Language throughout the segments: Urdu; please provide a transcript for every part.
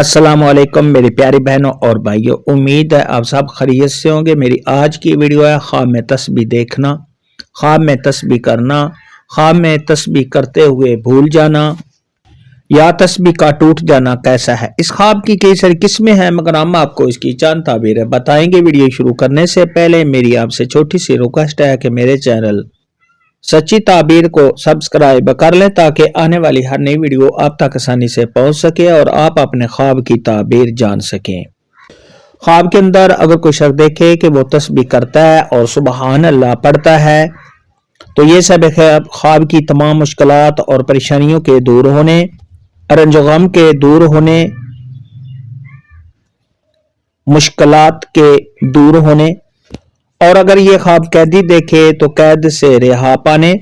السلام علیکم میری پیاری بہنوں اور بھائیوں، امید ہے آپ سب خیریت سے ہوں گے۔ میری آج کی ویڈیو ہے خواب میں تسبیح دیکھنا، خواب میں تسبیح کرنا، خواب میں تسبیح کرتے ہوئے بھول جانا یا تسبیح کا ٹوٹ جانا کیسا ہے۔ اس خواب کی کئی ساری قسمیں ہیں، مگر ہم آپ کو اس کی چند تعبیریں بتائیں گے۔ ویڈیو شروع کرنے سے پہلے میری آپ سے چھوٹی سی ریکویسٹ ہے کہ میرے چینل سچی تعبیر کو سبسکرائب کر لیں تاکہ آنے والی ہر نئی ویڈیو آپ تک آسانی سے پہنچ سکے اور آپ اپنے خواب کی تعبیر جان سکیں۔ خواب کے اندر اگر کوئی شخص دیکھے کہ وہ تسبیح کرتا ہے اور سبحان اللہ پڑھتا ہے تو یہ سب خواب کی تمام مشکلات اور پریشانیوں کے دور ہونے، رنج و غم کے دور ہونے، مشکلات کے دور ہونے، اور اگر یہ خواب قیدی دیکھے تو قید سے رہا پانے،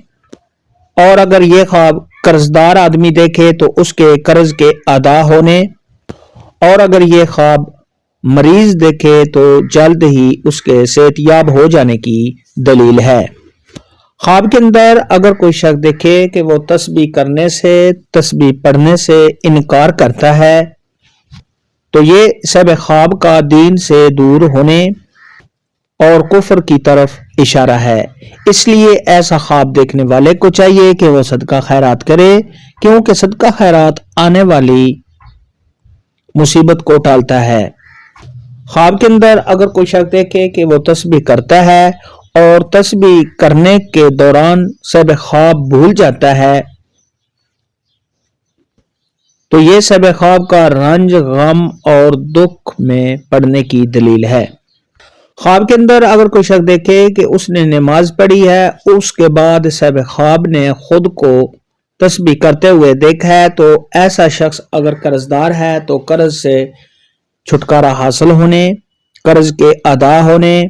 اور اگر یہ خواب قرضدار آدمی دیکھے تو اس کے قرض کے ادا ہونے، اور اگر یہ خواب مریض دیکھے تو جلد ہی اس کے صحت یاب ہو جانے کی دلیل ہے۔ خواب کے اندر اگر کوئی شخص دیکھے کہ وہ تسبیح کرنے سے، تسبیح پڑھنے سے انکار کرتا ہے تو یہ سب خواب کا دین سے دور ہونے اور کفر کی طرف اشارہ ہے۔ اس لیے ایسا خواب دیکھنے والے کو چاہیے کہ وہ صدقہ خیرات کرے، کیونکہ صدقہ خیرات آنے والی مصیبت کو ٹالتا ہے۔ خواب کے اندر اگر کوئی شخص دیکھے کہ وہ تسبیح کرتا ہے اور تسبیح کرنے کے دوران سب خواب بھول جاتا ہے تو یہ سب خواب کا رنج، غم اور دکھ میں پڑنے کی دلیل ہے۔ خواب کے اندر اگر کوئی شخص دیکھے کہ اس نے نماز پڑھی ہے، اس کے بعد سب خواب نے خود کو تسبیح کرتے ہوئے دیکھا ہے تو ایسا شخص اگر قرضدار ہے تو قرض سے چھٹکارا حاصل ہونے، قرض کے ادا ہونے،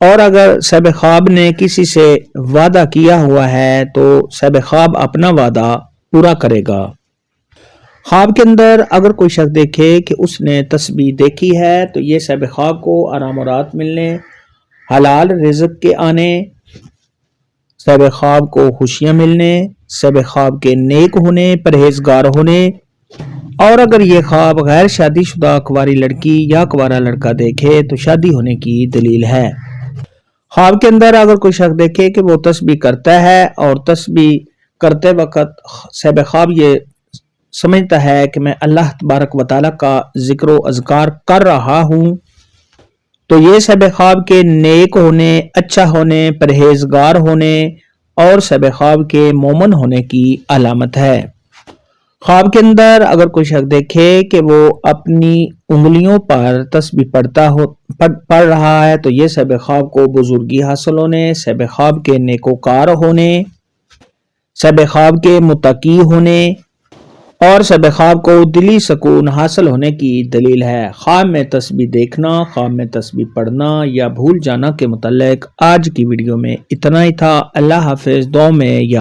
اور اگر سب خواب نے کسی سے وعدہ کیا ہوا ہے تو سب خواب اپنا وعدہ پورا کرے گا۔ خواب کے اندر اگر کوئی شخص دیکھے کہ اس نے تسبیح دیکھی ہے تو یہ سب خواب کو آرام و راحت ملنے، حلال رزق کے آنے، سب خواب کو خوشیاں ملنے، سب خواب کے نیک ہونے، پرہیزگار ہونے، اور اگر یہ خواب غیر شادی شدہ کنواری لڑکی یا کنوارا لڑکا دیکھے تو شادی ہونے کی دلیل ہے۔ خواب کے اندر اگر کوئی شخص دیکھے کہ وہ تسبیح کرتا ہے اور تسبیح کرتے وقت سب خواب یہ سمجھتا ہے کہ میں اللہ تبارک و تعالیٰ کا ذکر و اذکار کر رہا ہوں تو یہ سب خواب کے نیک ہونے، اچھا ہونے، پرہیزگار ہونے اور سب خواب کے مومن ہونے کی علامت ہے۔ خواب کے اندر اگر کوئی شخص دیکھے کہ وہ اپنی انگلیوں پر تسبیح پڑھ رہا ہے تو یہ سب خواب کو بزرگی حاصل ہونے، سب خواب کے نیکوکار ہونے، سب خواب کے متقی ہونے اور سب خواب کو دلی سکون حاصل ہونے کی دلیل ہے۔ خواب میں تسبیح دیکھنا، خواب میں تسبیح پڑھنا یا بھول جانا کے متعلق آج کی ویڈیو میں اتنا ہی تھا۔ اللہ حافظ۔ دعاؤں میں